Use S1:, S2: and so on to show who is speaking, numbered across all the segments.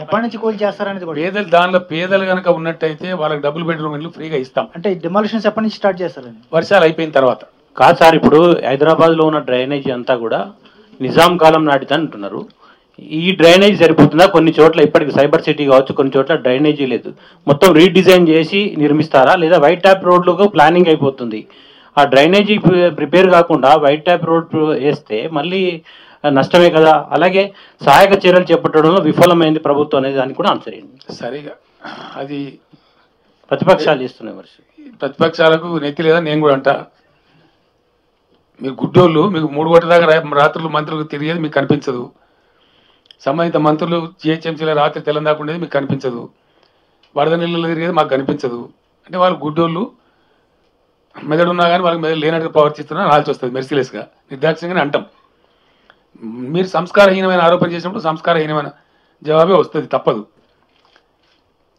S1: ఎప్పటి నుంచి కూల్ చేస్తారనేది కూడా
S2: పేదలు దానిలో పేదలు కనుక ఉన్నట్టయితే వాళ్ళకి డబుల్ బెడ్రూమ్ ఇల్లు ఫ్రీగా ఇస్తాం.
S1: అంటే డిమాలిషన్స్ ఎప్పటి నుంచి స్టార్ట్ చేస్తారండి?
S2: వర్షాలు అయిపోయిన తర్వాత.
S3: కాదు సార్, ఇప్పుడు హైదరాబాద్లో ఉన్న డ్రైనేజీ అంతా కూడా నిజాం కాలం నాటిది అంటున్నారు. ఈ డ్రైనేజీ సరిపోతుందా? కొన్ని చోట్ల ఇప్పటికి సైబర్ సిటీ కావచ్చు, కొన్ని చోట్ల డ్రైనేజీ లేదు, మొత్తం రీడిజైన్ చేసి నిర్మిస్తారా, లేదా వైట్ ట్యాప్ రోడ్లకు ప్లానింగ్ అయిపోతుంది? ఆ డ్రైనేజీ ప్రిపేర్ కాకుండా వైట్ ట్యాప్ రోడ్ వేస్తే మళ్ళీ నష్టమే కదా. అలాగే సహాయక చర్యలు చేపట్టడంలో విఫలమైంది ప్రభుత్వం అనేది దానికి కూడా ఆన్సర్ అయ్యింది.
S2: సరిగా అది
S3: ప్రతిపక్షాలు చేస్తున్నాయి. మరి
S2: ప్రతిపక్షాలకు నెత్తి లేదా నేను కూడా అంటా, మీరు గుడ్డోళ్ళు, మీకు 3 గంటల దాకా రాత్రులు మంత్రులు తిరిగేది మీకు కనిపించదు. సంబంధిత మంత్రులు జిహెచ్ఎంసీలో రాత్రి తెల్లందాకా ఉండేది మీకు కనిపించదు. వరద నీళ్ళలో తిరిగేది మాకు కనిపించదు. అంటే వాళ్ళు గుడ్డోళ్ళు, మెదడు ఉన్నా కానీ వాళ్ళకి మెదడు లేనట్టుగా ప్రవర్తిస్తున్నా రాల్సి వస్తుంది. మెర్సిలెస్గా నిర్దాక్షిణ్యంగానే అంటాం. మీరు సంస్కారహీనమైన ఆరోపణ చేసినప్పుడు సంస్కారహీనమైన జవాబే వస్తుంది, తప్పదు.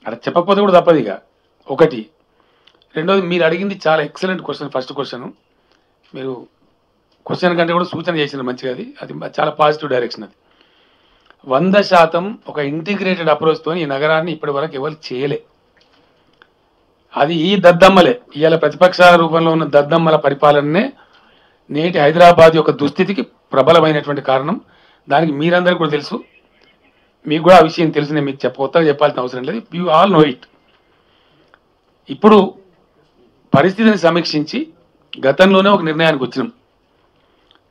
S2: అక్కడ చెప్పకపోతే కూడా తప్పదు. ఇక ఒకటి. రెండోది, మీరు అడిగింది చాలా ఎక్సలెంట్ క్వశ్చన్. ఫస్ట్ క్వశ్చన్ మీరు క్వశ్చన్ కంటే కూడా సూచన చేసిన మంచిగా, అది చాలా పాజిటివ్ డైరెక్షన్. అది 100% ఒక ఇంటిగ్రేటెడ్ అప్రోచ్తో ఈ నగరాన్ని ఇప్పటి వరకు ఎవరు చేయలే. అది ఈ దద్దమ్మలే, ఇవాళ ప్రతిపక్షాల రూపంలో ఉన్న దద్దమ్మల పరిపాలననే నేటి హైదరాబాద్ యొక్క దుస్థితికి ప్రబలమైనటువంటి కారణం. దానికి మీరందరికీ కూడా తెలుసు, మీకు కూడా ఆ విషయం తెలుసు. నేను మీకు కొత్తగా చెప్పాల్సిన అవసరం లేదు. You all know it. ఇప్పుడు పరిస్థితిని సమీక్షించి గతంలోనే ఒక నిర్ణయానికి వచ్చినాం.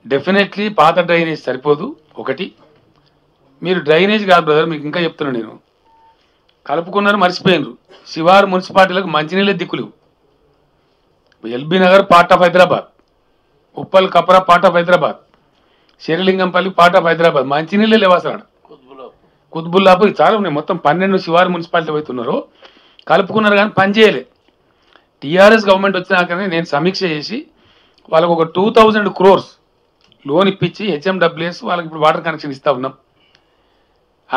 S2: డెఫినెట్లీ పాత డ్రైనేజ్ సరిపోదు. ఒకటి, మీరు డ్రైనేజ్ కాదు బ్రదర్, మీకు ఇంకా చెప్తున్నాను నేను, కలుపుకున్నారు మర్చిపోయినారు. శివారు మున్సిపాలిటీలకు మంచినీళ్ళే దిక్కులు. LB Nagar part of Hyderabad, Uppal Kapra part of Hyderabad, Serilingampally part of Hyderabad, మంచినీళ్ళే లేవు అసలు. కుత్బుల్లాపూర్ చాలా ఉన్నాయి. మొత్తం 12 శివారు మున్సిపాలిటీ అవుతున్నారో కలుపుకున్నారు కానీ పని చేయలే. టీఆర్ఎస్ గవర్నమెంట్ వచ్చినాకనే నేను సమీక్ష చేసి వాళ్ళకు ఒక 2000 crores లోన్ ఇప్పించి హెచ్ఎండబ్ల్యూఎస్ వాళ్ళకి ఇప్పుడు వాటర్ కనెక్షన్ ఇస్తా ఉన్నాం.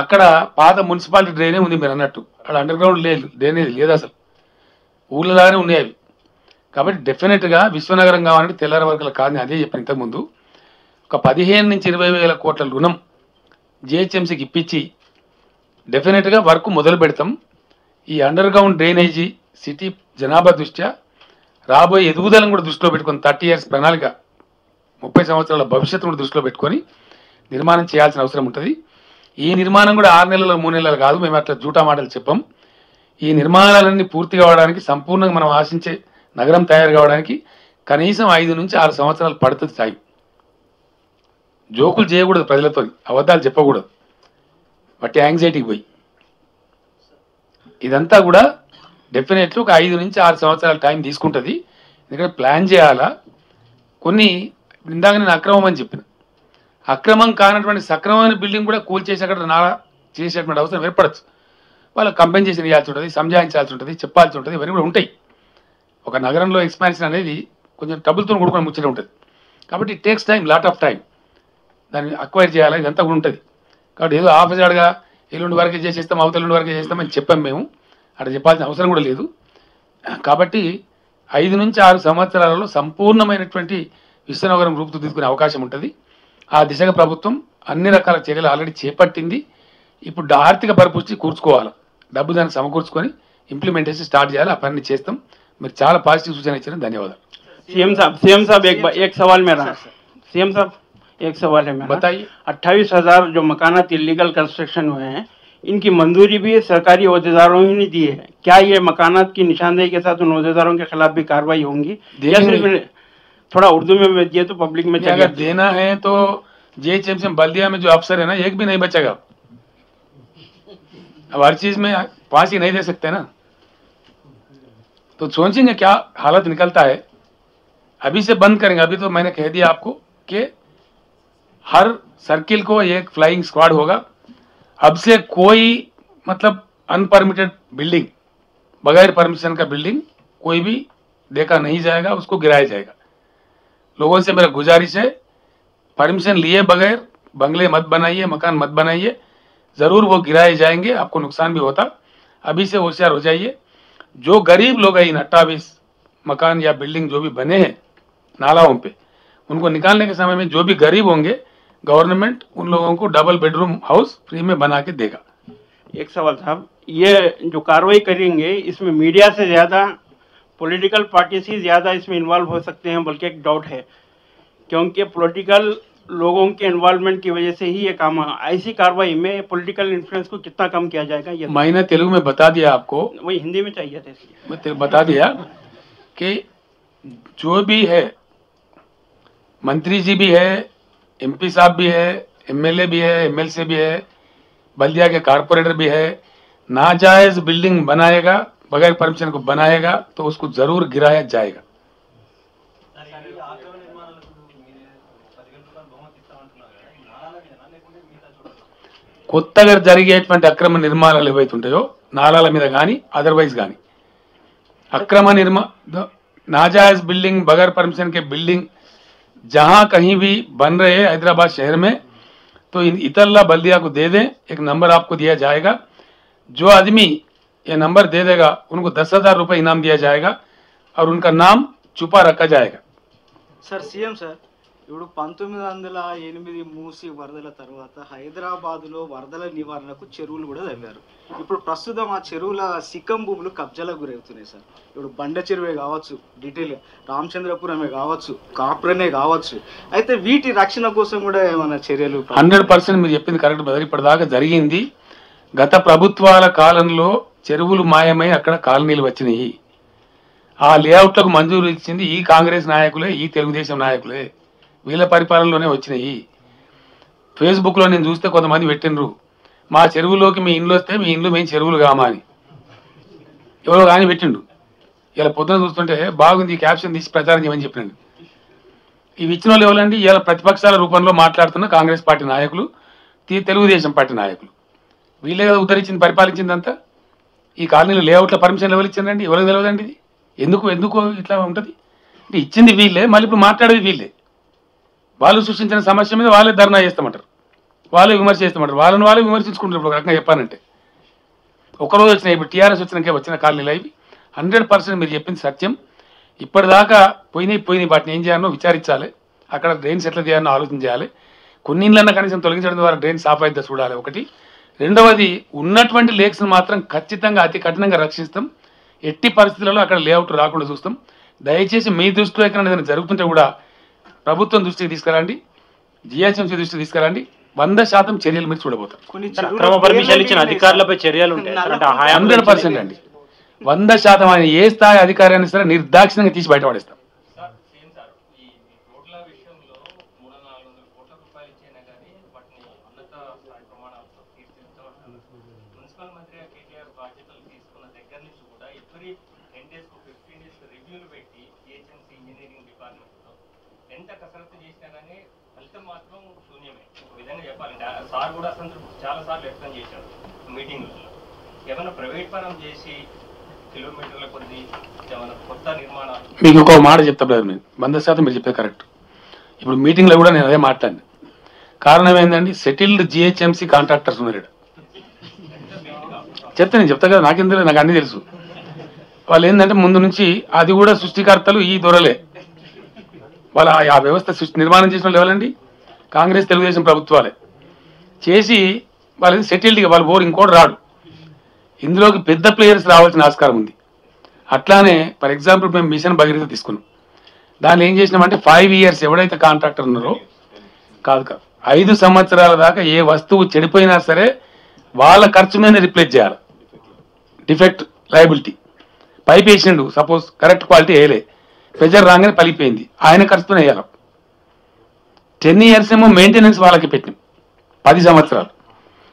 S2: అక్కడ పాత మున్సిపాలిటీ డ్రైనే ఉంది మీరు అన్నట్టు. అక్కడ అండర్ గ్రౌండ్ లేదు, డ్రైనేజ్ లేదు అసలు, ఊళ్ళలాగానే ఉన్నాయి అవి. కాబట్టి డెఫినెట్గా విశ్వనగరం కావాలంటే తెల్లారి వర్గాలు కాదని అదే చెప్పాను ఇంతకుముందు. ఒక 15 నుంచి 20,000 కోట్ల రుణం జిహెచ్ఎంసీకి ఇప్పించి డెఫినెట్గా వర్క్ మొదలు పెడతాం. ఈ అండర్ గ్రౌండ్ డ్రైనేజీ సిటీ జనాభా దృష్ట్యా రాబోయే ఎదుగుదలను కూడా దృష్టిలో పెట్టుకొని 30 years ప్రణాళిక, 30 సంవత్సరాల భవిష్యత్తును కూడా దృష్టిలో పెట్టుకొని నిర్మాణం చేయాల్సిన అవసరం ఉంటుంది. ఈ నిర్మాణం కూడా 6 నెలలు 3 నెలలు కాదు, మేము అట్లా జూటా మాటలు చెప్పాం. ఈ నిర్మాణాలన్నీ పూర్తి కావడానికి, సంపూర్ణంగా మనం ఆశించే నగరం తయారు కావడానికి కనీసం 5 నుంచి 6 సంవత్సరాలు పడుతుంది టైం. జోకులు చేయకూడదు, ప్రజలతో అబద్ధాలు చెప్పకూడదు, బట్టి యాంగ్జైటీకి పోయి. ఇదంతా కూడా డెఫినెట్లీ ఒక 5 నుంచి 6 సంవత్సరాల టైం తీసుకుంటుంది. ఎందుకంటే ప్లాన్ చేయాలా. కొన్ని ఇందాక నేను అక్రమం అని చెప్పిన, అక్రమం కానటువంటి సక్రమమైన బిల్డింగ్ కూడా కూల్చేసి అక్కడ నాలా చేసేటువంటి అవసరం ఏర్పడచ్చు. వాళ్ళకి కంపెన్సేషన్ ఇవ్వాల్సి ఉంటుంది, సంజాయించాల్సి ఉంటుంది, చెప్పాల్సి ఉంటుంది, ఇవన్నీ కూడా ఉంటాయి. ఒక నగరంలో ఎక్స్పాన్షన్ అనేది కొంచెం ట్రబుల్తో కూడుకుని ముచ్చట ఉంటుంది. కాబట్టి it takes time, lot of time. దాన్ని అక్వైర్ చేయాలి, ఇదంతా కూడా ఉంటుంది. కాబట్టి ఏదో ఆఫీసాడుగా ఎల్లుండి వరకే చేసేస్తాం, అవతలుండి వరకే చేస్తామని చెప్పాం మేము. అక్కడ చెప్పాల్సిన అవసరం కూడా లేదు. కాబట్టి 5 నుంచి 6 సంవత్సరాలలో సంపూర్ణమైనటువంటి విశ్వనగరం రూపుదిద్దుకునే అవకాశం ఉంటుంది. ఆ దిశగా ప్రభుత్వం అన్ని రకాల చర్యలు ఆల్రెడీ చేపట్టింది. ఇప్పుడు ఆర్థిక పరిపుష్టి కూర్చుకోవాలి, డబ్బు దానికి సమకూర్చుకొని ఇంప్లిమెంటేషన్ స్టార్ట్ చేయాలి. ఆ పని చేస్తాం. మీరు చాలా పాజిటివ్ సూచన ఇచ్చారు, ధన్యవాదాలు.
S4: सीएम साहब एक सवाल मेरा सीएम साहब एक सवाल है मेरा,
S2: बताइए।
S4: 28,000 जो मकानात इलीगल कंस्ट्रक्शन हुए हैं, इनकी मंजूरी भी सरकारी अहदेदारों ही ने दी है। क्या ये मकानात की निशानदेही के साथ उन अहदेदारों के खिलाफ भी कार्रवाई होंगी? या सिर्फ थोड़ा उर्दू में दिए तो पब्लिक में
S2: अगर देना है तो जेएचएमसी बल्दिया में जो अफसर है ना, एक भी नहीं बचेगा। अब हर चीज में फांसी नहीं दे सकते ना, तो सोचेंगे क्या हालत निकलता है। अभी से बंद करेंगे। अभी तो मैंने कह दिया आपको कि हर सर्किल को एक फ्लाइंग स्क्वाड होगा। अब से कोई मतलब अनपरमिटेड बिल्डिंग, बगैर परमिशन का बिल्डिंग कोई भी देखा नहीं जाएगा, उसको गिराया जाएगा। लोगों से मेरा गुजारिश है, परमिशन लिए बगैर बंगले मत बनाइए, मकान मत बनाइए। जरूर वो गिराए जाएंगे, आपको नुकसान भी होता। अभी से होशियार हो जाइए। जो गरीब लोग हैं इन 28 मकान या बिल्डिंग जो भी बने हैं नालाओं पे, उनको निकालने के समय में जो भी गरीब होंगे गवर्नमेंट उन लोगों को डबल बेडरूम हाउस फ्री में बना के देगा।
S4: एक सवाल साहब, ये जो कार्रवाई करेंगे इसमें मीडिया से ज़्यादा पॉलिटिकल पार्टीज ही ज़्यादा इसमें इन्वॉल्व हो सकते हैं, बल्कि एक डाउट है, क्योंकि पॉलिटिकल लोगों के इन्वॉल्वमेंट की वजह से ही ये काम, ऐसी कार्रवाई में पॉलिटिकल इन्फ्लुएंस को कितना कम किया जाएगा ये
S2: मैंने तेलुगु में बता दिया आपको,
S4: वही हिंदी में चाहिए था इसलिए।
S2: मैं बता दिया कि जो भी है, मंत्री जी भी है, एमपी साहब भी है, एमएलए भी है, एमएलसी भी है, बल्दिया के कारपोरेटर भी है, नाजायज बिल्डिंग बनाएगा, बगैर परमिशन को बनाएगा तो उसको जरूर गिराया जाएगा। కొత్తగా జరిగేటువంటి అక్రమ నిర్మాణాలు ఏవైతే ఉంటాయో నాలాల మీద కానీ అదర్వైజ్ కానీ अक्रम नाजायज बिल्डिंग बगैर परमिशन के बिल्डिंग जहां कहीं भी बन रहे हैं हैदराबाद शहर में, तो इतल्ला बल्दिया को दे दें, एक नंबर आपको दिया जाएगा। जो आदमी ये नंबर दे देगा उनको 10,000 रुपये इनाम दिया जाएगा और उनका नाम छुपा रखा जाएगा।
S1: సార్ సీఎం సార్, ఇప్పుడు 1908 మూసి వరదల తర్వాత హైదరాబాద్లో వరదల నివారణకు చెరువులు కూడా తవ్వారు. ఇప్పుడు ప్రస్తుతం ఆ చెరువుల సిక్కం భూములు కబ్జాలకు గురవుతున్నాయి సార్. ఇప్పుడు బండ చెరువే కావచ్చు, డీటెయిల్ రామచంద్రపురమే కావచ్చు, కాపురనే కావచ్చు, అయితే వీటి రక్షణ కోసం కూడా ఏమైనా చర్యలు?
S2: 100% మీరు చెప్పింది కరెక్ట్ బ్రదర్. ఇప్పటిదాకా జరిగింది, గత ప్రభుత్వాల కాలంలో చెరువులు మాయమై అక్కడ కాలనీలు వచ్చినాయి. ఆ లేఅవుట్లకు మంజూరు ఇచ్చింది ఈ కాంగ్రెస్ నాయకులే, ఈ తెలుగుదేశం నాయకులే, వీళ్ళ పరిపాలనలోనే వచ్చినాయి. ఫేస్బుక్లో నేను చూస్తే కొంతమంది పెట్టినరు, మా చెరువులోకి మీ ఇండ్లు వస్తే మీ ఇండ్లు మేము చెరువులు కామా అని ఎవరో కానీ పెట్టిండు. ఇలా పొద్దున చూస్తుంటే బాగుంది, క్యాప్షన్ తీసి ప్రచారం చేయమని చెప్పినండి. ఇవి ఇచ్చిన వాళ్ళు ఎవరండి? ఇలా ప్రతిపక్షాల రూపంలో మాట్లాడుతున్న కాంగ్రెస్ పార్టీ నాయకులు, తెలుగుదేశం పార్టీ నాయకులు, వీళ్ళే కదా ఉద్ధరించింది, పరిపాలించిందంతా. ఈ కాలనీలో లేఅవుట్ల పర్మిషన్లు ఎవరు ఇచ్చిందండి? ఎవరికి తెలియదండి ఇది. ఎందుకు ఇట్లా ఉంటుంది అంటే ఇచ్చింది వీళ్ళే, మళ్ళీ ఇప్పుడు మాట్లాడేది వీళ్ళే. వాళ్ళు సృష్టించిన సమస్య మీద వాళ్ళే ధర్నా చేస్తామంటారు, వాళ్ళే విమర్శ చేస్తామంటారు, వాళ్ళని వాళ్ళే విమర్శించుకుంటారు. ఇప్పుడు ఒక రకంగా చెప్పానంటే ఒకరోజు వచ్చినాయి, ఇప్పుడు టీఆర్ఎస్ వచ్చిన కాలనీలు అవి 100% మీరు చెప్పింది సత్యం. ఇప్పటిదాకా పోయినాయి వాటిని ఏం చేయాలో విచారించాలి, అక్కడ డ్రైన్స్ ఎట్లా చేయాలో ఆలోచన చేయాలి. కొన్ని ఇళ్ళన్నా కనీసం తొలగించడం ద్వారా డ్రైన్ సాఫ్ అయితే చూడాలి ఒకటి. రెండవది, ఉన్నటువంటి లేక్స్ను మాత్రం ఖచ్చితంగా అతి కఠినంగా రక్షిస్తాం. ఎట్టి పరిస్థితులలో అక్కడ లేఅవుట్ రాకుండా చూస్తాం. దయచేసి మీ దృష్టిలో ఎక్కడ ఏదైనా జరుగుతుంటే కూడా ప్రభుత్వం దృష్టికి తీసుకురండి, జిహెచ్ఎంసీ దృష్టికి తీసుకురండి. 100% చర్యలు మీరు చూడబోతారు.
S3: అక్రమ పర్మిషన్ ఇచ్చిన అధికారులపై చర్యలు ఉంటాయి.
S2: 100% అండి, 100% ఆయన ఏ స్థాయి అధికారాన్ని సరే నిర్దాక్షిణ్యంగా తీసి బయటపడేస్తాం.
S5: ఎంత కసరత్తు చేసినా కానీ ఫలితం మాత్రం శూన్యమే. ఒక విధంగా చెప్పాలంటే సార్ కూడా అసంతృప్తి చాలా సార్లు వ్యక్తం చేశారు మీటింగ్లలో. ఏమైనా ప్రైవేట్ పరం చేసి కిలోమీటర్ల కొద్ది ఏమైనా కొత్త నిర్మాణాలు.
S2: మీకు ఒక మాట చెప్తా బ్రదర్, నేను 100% మీరు చెప్పేది కరెక్ట్. ఇప్పుడు మీటింగ్లో కూడా నేను అదే మాట్లాడిన. కారణం ఏంటండి, సెటిల్డ్ జిహెచ్ఎంసీ కాంట్రాక్టర్స్ ఉన్నారు ఇక్కడ. నేను చెప్తా కదా, నాకేం తెలియదు, నాకు అన్నీ తెలుసు. వాళ్ళు ఏంటంటే ముందు నుంచి అది కూడా సృష్టికర్తలు ఈ దొరలే. వాళ్ళ ఆ వ్యవస్థ నిర్మాణం చేసిన వాళ్ళు ఎవరండి? కాంగ్రెస్ తెలుగుదేశం ప్రభుత్వాలే చేసి వాళ్ళది సెటిల్డ్గా వాళ్ళు బోర్ ఇంకోటి రాడు. ఇందులోకి పెద్ద ప్లేయర్స్ రావాల్సిన ఆస్కారం ఉంది. అట్లానే ఫర్ ఎగ్జాంపుల్ మేము మిషన్ భగీరథ తీసుకున్నాం. దాన్ని ఏం చేసినామంటే 5 years ఎవడైతే కాంట్రాక్టర్ ఉన్నారో, కాదు 5 సంవత్సరాల దాకా ఏ వస్తువు చెడిపోయినా సరే వాళ్ళ ఖర్చు మీద రిప్లేస్ చేయాలి. డిఫెక్ట్ లయబిలిటీ, పైప్ వేసిండు సపోజ్, కరెక్ట్ క్వాలిటీ వేయలే, ప్రెజర్ రాగానే పలిపోయింది, ఆయన ఖర్చుతూనే వేయాలి. 10 years ఏమో మెయింటెనెన్స్ వాళ్ళకి పెట్టినాం, 10 సంవత్సరాలు.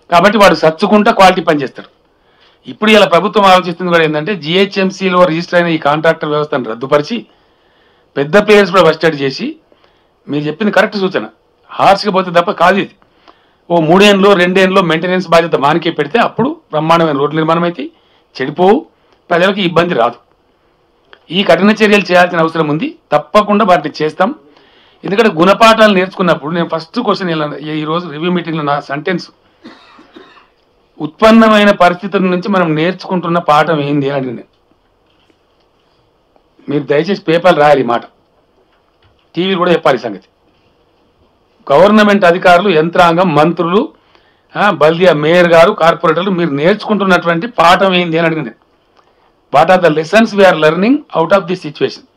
S2: కాబట్టి వాడు సచ్చుకుంటా క్వాలిటీ పనిచేస్తాడు. ఇప్పుడు ఇలా ప్రభుత్వం ఆలోచిస్తుంది కూడా ఏంటంటే జిహెచ్ఎంసీలో రిజిస్టర్ అయిన ఈ కాంట్రాక్టర్ వ్యవస్థను రద్దుపరిచి పెద్ద ప్లేయర్స్ కూడా బస్టర్డ్ చేసి, మీరు చెప్పింది కరెక్ట్ సూచన, హార్ష్గా పోతే తప్ప కాదు ఇది. ఓ 3 ఏళ్ళు 2 ఏళ్ళు మెయింటెనెన్స్ బాధ్యత మానికే పెడితే అప్పుడు బ్రహ్మాండమైన రోడ్ల నిర్మాణం అయితే చెడిపోవు, ప్రజలకు ఇబ్బంది రాదు. ఈ కఠిన చర్యలు చేయాల్సిన అవసరం ఉంది, తప్పకుండా వాటిని చేస్తాం. ఎందుకంటే గుణపాఠాలు నేర్చుకున్నప్పుడు నేను ఫస్ట్ క్వశ్చన్ ఈరోజు రివ్యూ మీటింగ్లో నా సెంటెన్స్, ఉత్పన్నమైన పరిస్థితుల నుంచి మనం నేర్చుకుంటున్న పాఠం ఏంది అని అడిగిన. మీరు దయచేసి పేపర్లు రాయాలి, మాట టీవీలు కూడా చెప్పాలి సంగతి. గవర్నమెంట్ అధికారులు, యంత్రాంగం, మంత్రులు, బల్దియా మేయర్ గారు, కార్పొరేటర్లు మీరు నేర్చుకుంటున్నటువంటి పాఠం ఏంది అని అడిగింది. What are the lessons we are learning out of this situation?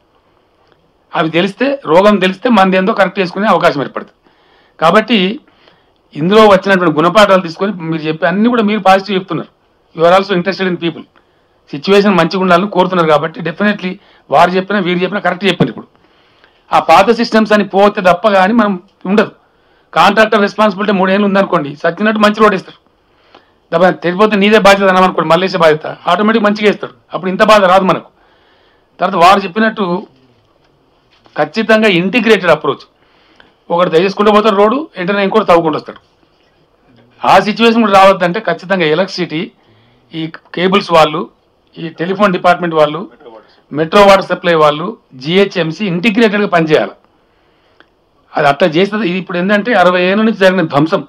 S2: అవి తెలిస్తే, రోగం తెలిస్తే మనది ఏందో కరెక్ట్ చేసుకునే అవకాశం ఏర్పడుతుంది. కాబట్టి ఇందులో వచ్చినటువంటి గుణపాఠాలు తీసుకొని మీరు చెప్పి అన్ని కూడా మీరు పాజిటివ్ చెప్తున్నారు. You are also interested in people. Situation మంచిగా ఉండాలని కోరుతున్నారు కాబట్టి డెఫినెట్లీ వారు చెప్పినా వీరు చెప్పినా కరెక్ట్ చెప్పారు. ఇప్పుడు ఆ పాత సిస్టమ్స్ అని పోతే తప్ప కానీ మనం ఉండదు. కాంట్రాక్టర్ రెస్పాన్సిబిలిటీ 3 ఏళ్ళు ఉందనుకోండి, సచ్చినట్టు మంచి రోడ్ ఇస్తారు. తప్ప తెలిపోతే నీదే బాధ్యత అన్నామనుకోండి, మళ్ళీ బాధ్యత ఆటోమేటిక్ మంచిగా ఇస్తాడు. అప్పుడు ఇంత బాధ రాదు మనకు. తర్వాత వారు చెప్పినట్టు ఖచ్చితంగా ఇంటిగ్రేటెడ్ అప్రోచ్. ఒకటి దయచేసుకుంటూ పోతాడు రోడ్డు, వెంటనే ఇంకోటి తవ్వుకుంటూ వస్తాడు. ఆ సిచ్యువేషన్ కూడా రావద్దంటే ఖచ్చితంగా ఎలక్ట్రిసిటీ, ఈ కేబుల్స్ వాళ్ళు, ఈ టెలిఫోన్ డిపార్ట్మెంట్ వాళ్ళు, మెట్రో వాటర్ సప్లై వాళ్ళు, జిహెచ్ఎంసీ ఇంటిగ్రేటెడ్గా పనిచేయాలి. అది అట్లా చేస్తుంది. ఇది ఇప్పుడు ఏంటంటే 60 ఏళ్ళ నుంచి జరిగిన ధ్వంసం.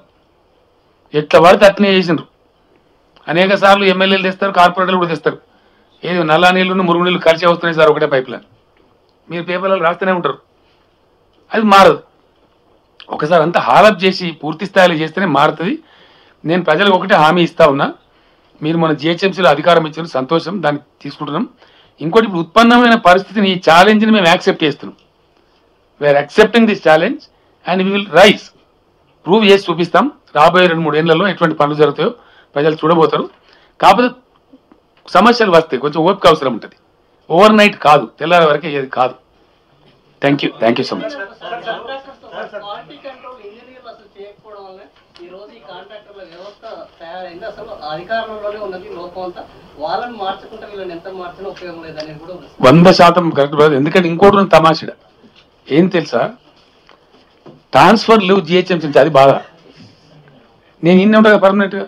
S2: ఎట్లా పడితే అట్నే చేసిండ్రు. అనేక సార్లు ఎమ్మెల్యేలు తెస్తారు, కార్పొరేటర్లు కూడా తెస్తారు. ఏది నల్ల నీళ్ళు మురుగు నీళ్ళు కలిసి వస్తున్నాయి సార్ ఒకటే పైప్ లైన్. మీరు పేపర్లలో రాస్తూనే ఉంటారు. అది మారదు. ఒకసారి అంతా హాలప్ చేసి పూర్తి స్థాయిలో చేస్తేనే మారుతుంది. నేను ప్రజలకు ఒకటే హామీ ఇస్తా ఉన్నా, మీరు మన జిహెచ్ఎంసీలో అధికారం ఇచ్చిన సంతోషం, దాన్ని తీసుకుంటున్నాం. ఇంకోటి ఇప్పుడు ఉత్పన్నమైన పరిస్థితిని, ఈ ఛాలెంజ్ని మేము యాక్సెప్ట్ చేస్తున్నాం. We are accepting this challenge and we will rise. Prove చేసి చూపిస్తాం. రాబోయే 2-3 ఏళ్లలో ఎటువంటి పనులు జరుగుతాయో ప్రజలు చూడబోతారు. కాకపోతే సమస్యలు వస్తాయి, కొంచెం ఓపిక అవసరం ఉంటుంది. ఓవర్ నైట్ కాదు, తెల్లారి వరకే ఏది కాదు. Thank you so much.
S6: Quality control ఇంజనీర్లు అసలు చేయకపోవడం వల్ల ఈ రోజు ఈ కాంట్రాక్టర్ల వ్యవస్థ తయారైంది. అసలు అధికారంలోనే ఉన్నది లోపం అంతా. వాళ్ళని మార్చుకుంటే వీళ్ళని ఎంత మార్చినా ఉపయోగం లేదనేది కూడా
S2: 100% కరెక్ట్ బ్రదర్. ఎందుకంటే ఇంకోటి తమాషడ ఏం తెలుసా, ట్రాన్స్ఫర్ లేవు జిహెచ్ఎంసీ నుంచి. అది బాగా నేను ఇన్ని ఉంటా పర్మనెంట్గా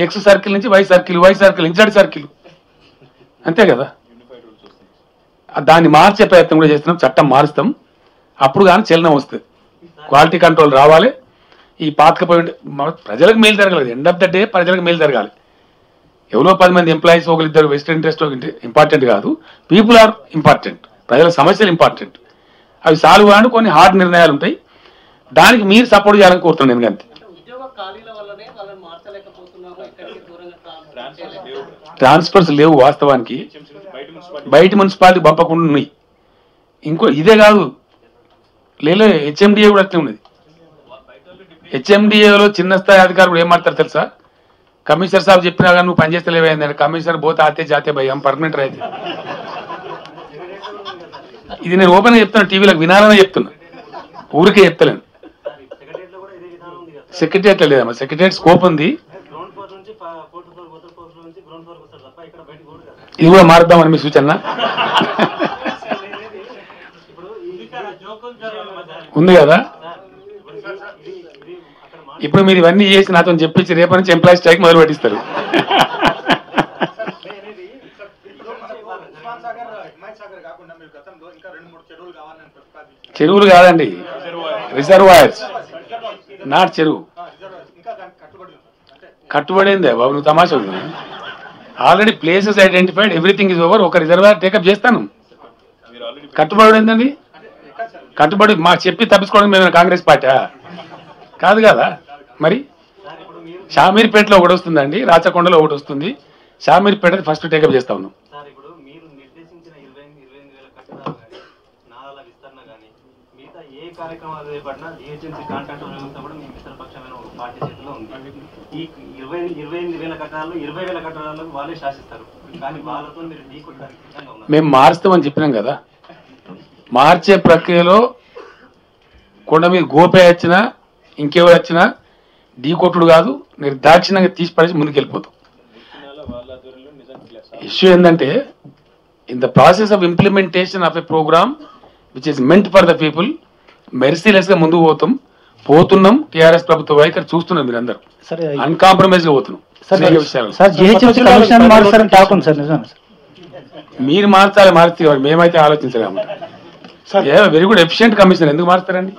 S2: ఎక్స్ సర్కిల్ నుంచి వై సర్కిల్ నుంచి జెడ్ సర్కిల్, అంతే కదా. దాన్ని మార్చే ప్రయత్నం కూడా చేస్తున్నాం. చట్టం మారుస్తాం, అప్పుడు కానీ చలనం వస్తుంది. క్వాలిటీ కంట్రోల్ రావాలి. ఈ పాతకపోయి ప్రజలకు మేలు జరగలేదు. ఎండ్ ఆఫ్ ద డే ప్రజలకు మేలు జరగాలి. ఎవరో 10 మంది ఎంప్లాయీస్, ఒకరిద్దరు వెస్టర్న్ ఇంట్రెస్ట్ ఇంపార్టెంట్ కాదు. People are important. ప్రజల సమస్యలు ఇంపార్టెంట్. అవి సాల్వ్ కాని కొన్ని హార్డ్ నిర్ణయాలు ఉంటాయి. దానికి మీరు సపోర్ట్ చేయాలని కోరుతున్నాను. నేను అంతే. ట్రాన్స్ఫర్స్ లేవు వాస్తవానికి. బయట మున్సిపాలిటీ పంపకుండా ఉన్నాయి. ఇంకో ఇదే కాదు, లేదు హెచ్ఎండిఏ కూడా అట్లే ఉన్నది. హెచ్ఎండిఏలో చిన్న స్థాయి అధికారులు ఏం మాట్లాడతారు తెలుసా, కమిషనర్ సాబ్ చెప్పినా కానీ నువ్వు పనిచేస్తలేవేందని. కమిషనర్ పోతే ఆతే జాతే భయ్ हम పర్మనెంట్ అయితే. ఇది నేను ఓపెన్గా చెప్తున్నా, టీవీలకు వినాలని చెప్తున్నా, ఊరికే చెప్తలేను. సెక్రటరియట్ లేదమ్మా, సెక్రటరియట్ స్కోప్ ఉంది. ఇది కూడా మారుద్దామని మీ సూచన ఉంది కదా. ఇప్పుడు మీరు ఇవన్నీ చేసి నాతో చెప్పించి రేపటి నుంచి ఎంప్లాయీ స్ట్రైక్ మొదలు పెట్టిస్తారు. చెరువులు కాదండి, రిజర్వాయర్స్, నాట్ చెరువు. కట్టుబడిందే బాబు, నువ్వు తమాషా. Already places identified, everything is over. ఒక రిజర్వాయర్ టేకప్ చేస్తాను. కట్టుబడి ఏంటండి? కట్టుబడి మాకు చెప్పి తప్పించుకోవడం మేము కాంగ్రెస్ పార్టీ కాదు కదా. మరి షామీర్పేటలో ఒకటి వస్తుందండి, రాచకొండలో ఒకటి వస్తుంది. షామీర్పేట ఫస్ట్ టేకప్ చేస్తా ఉన్నాం.
S7: కార్యక్రమాలు చేపట్టిన జిహెచ్ఎంసీ కాంట్రాక్టర్ వ్యవస్థ కూడా మీ మిత్రపక్షమైన ఒక పార్టీ చేతిలో ఉంది. ఈ 28,000 కట్టడాలు 20,000 కట్టడాలకు వాళ్ళే శాసిస్తారు. కానీ వాళ్ళతో మీరు ఢీకొట్టడానికి సిద్ధంగా ఉన్నారు.
S2: మేము మారుస్తామని చెప్పినాం కదా. మార్చే ప్రక్రియలో కొండ మీద గోపే వచ్చినా ఇంకెవరు వచ్చినా ఢీకొట్టుడు కాదు, నిర్దాక్షిణ్యంగా తీసి పడేసి ముందుకెళ్ళిపోతాం. ఇష్యూ ఏంటంటే in the process of implementation of a program which is meant for the people, merciless గా ముందుకు పోతున్నాం. టీఆర్ఎస్ ప్రభుత్వ వైఖరి చూస్తున్నాం. మీరు అందరూ అన్కాంప్రమైజ్ గా పోతున్నాం. మీరు మార్చాలి, మారితే మేమైతే ఆలోచించలేము. వెరీ గుడ్ ఎఫిషియెంట్ కమిషనర్, ఎందుకు మారుతారండి?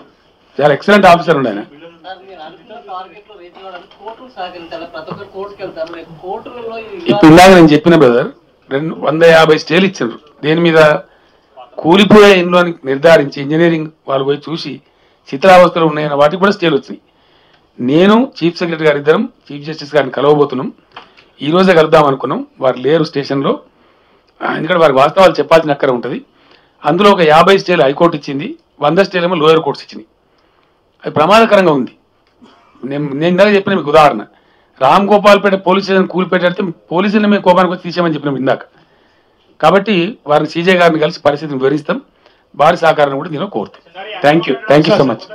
S2: చాలా ఎక్సలెంట్ ఆఫీసర్ ఉండే ఆయన. ఇప్పుడు ఇందాక నేను చెప్పిన బ్రదర్, 150 స్టేలు ఇచ్చారు. దేని మీద? కూలిపోయే ఇండ్లో నిర్ధారించి ఇంజనీరింగ్ వాళ్ళు పోయి చూసి శిథిలావస్థలో ఉన్నాయన్న వాటికి కూడా స్టేలు వచ్చినాయి. నేను చీఫ్ సెక్రటరీ గారు ఇద్దరం చీఫ్ జస్టిస్ గారిని కలవబోతున్నాం. ఈ రోజే కలుద్దాం అనుకున్నాం. వారు లేరు స్టేషన్లో, ఎందుకంటే వారికి వాస్తవాలు చెప్పాల్సిన అక్కర ఉంటుంది. అందులో ఒక 50 స్టేలు హైకోర్టు ఇచ్చింది, 100 స్టేలు ఏమో లోయర్ కోర్ట్స్ ఇచ్చినాయి. అది ప్రమాదకరంగా ఉంది. నేను ఇందాక చెప్పిన మీకు ఉదాహరణ, రామ్ గోపాల్పేట పోలీస్ స్టేషన్ కూలిపెట్టాడితే పోలీసుని మేము కోపానికి వచ్చి తీసామని చెప్పినాం ఇందాక. కాబట్టి వారిని సీజే గారిని కలిసి పరిస్థితిని వివరిస్తాం. వారి సహకారాన్ని కూడా నేను కోరుతాం. Thank you so much.